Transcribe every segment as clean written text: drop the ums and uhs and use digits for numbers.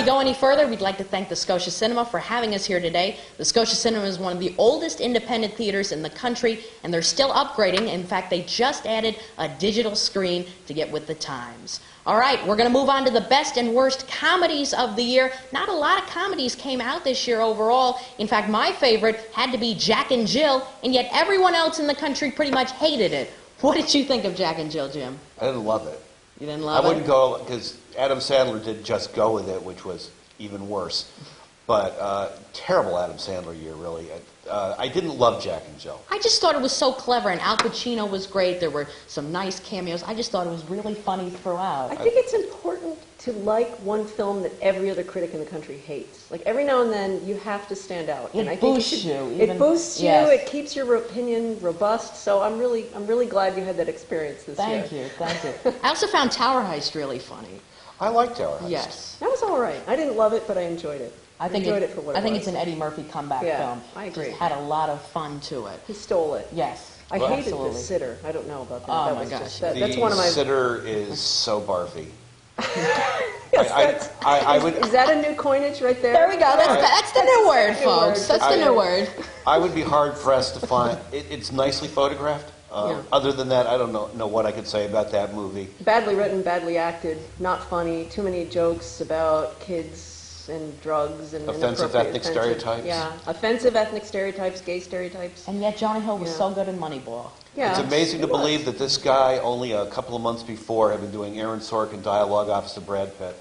go any further, we'd like to thank the Scotia Cinema for having us here today. The Scotia Cinema is one of the oldest independent theaters in the country, and they're still upgrading. In fact, they just added a digital screen to get with the times. All right, we're going to move on to the best and worst comedies of the year. Not a lot of comedies came out this year overall. In fact, my favorite had to be Jack and Jill, and yet everyone else in the country pretty much hated it. What did you think of Jack and Jill, Jim? I didn't love it. You didn't love it? I wouldn't go, because Adam Sandler did Just Go With It, which was even worse. But terrible Adam Sandler year, really. I didn't love Jack and Jill. I just thought it was so clever, and Al Pacino was great. There were some nice cameos. I just thought it was really funny throughout. I think it's important to like one film that every other critic in the country hates. Like, every now and then, you have to stand out. It boosts you. It boosts you. It keeps your opinion robust. So I'm really glad you had that experience this year. Thank you. I also found Tower Heist really funny. I like Tower Heist. Yes. That was all right. I didn't love it, but I enjoyed it. I think it's an Eddie Murphy comeback film. I agree. It had a lot of fun to it. He stole it. Yes. I hated The Sitter. I don't know about that. Oh, that my was gosh. Just, that's one of my... The Sitter is so barfy. Yes, is that a new coinage right there? There we go. That's the new word, folks. That's the new word. I would be hard-pressed to find... It's nicely photographed. Other than that, I don't know what I could say about that movie. Badly written, badly acted, not funny, too many jokes about kids and drugs and offensive ethnic stereotypes. Yeah, offensive ethnic stereotypes, gay stereotypes. And yet Johnny Hill was so good in Moneyball. Yeah, it's amazing to believe that this guy, only a couple of months before, had been doing Aaron Sorkin dialogue opposite Brad Pitt.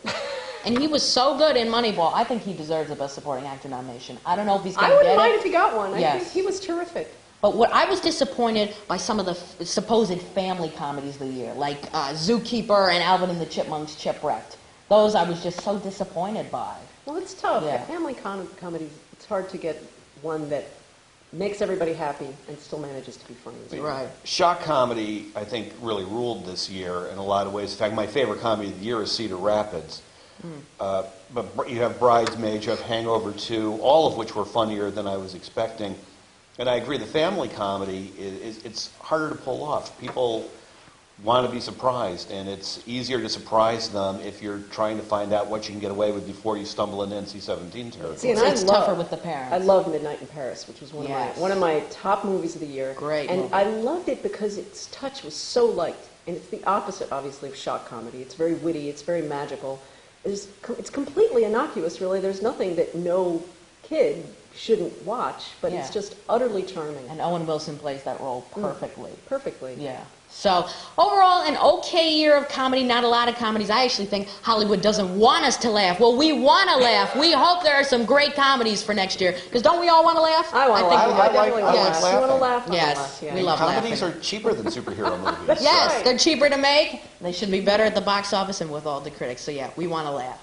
And he was so good in Moneyball. I think he deserves a Best Supporting Actor nomination. I don't know if he's going to get it. I wouldn't mind if he got one. I think he was terrific. But what I was disappointed by some of the supposed family comedies of the year, like Zookeeper and Alvin and the Chipmunks Chipwrecked. Those I was just so disappointed by. Well, it's tough. Yeah. Family comedies, it's hard to get one that makes everybody happy and still manages to be funny. Right. Shock comedy, I think, really ruled this year in a lot of ways. In fact, my favorite comedy of the year is Cedar Rapids. But you have Bridesmaids, you have Hangover 2, all of which were funnier than I was expecting. And I agree, the family comedy, it's harder to pull off. People want to be surprised, and it's easier to surprise them if you're trying to find out what you can get away with before you stumble into NC-17 territory. See, and it's tougher with the parents. I love Midnight in Paris, which was one of my top movies of the year. Great and movie. I loved it because its touch was so light, and it's the opposite, obviously, of shock comedy. It's very witty, it's very magical. It's completely innocuous, really. There's nothing that no kid shouldn't watch, but it's just utterly charming. And Owen Wilson plays that role perfectly. Perfectly. Yeah. So, overall, an okay year of comedy, not a lot of comedies. I actually think Hollywood doesn't want us to laugh. Well, we want to laugh. We hope there are some great comedies for next year. Because don't we all want to laugh? I want to laugh. I definitely want to laugh. You want to laugh? Yes, yeah. we love Comedies laughing. are cheaper than superhero movies. Yes, they're cheaper to make. They should be better at the box office and with all the critics. So, yeah, we want to laugh.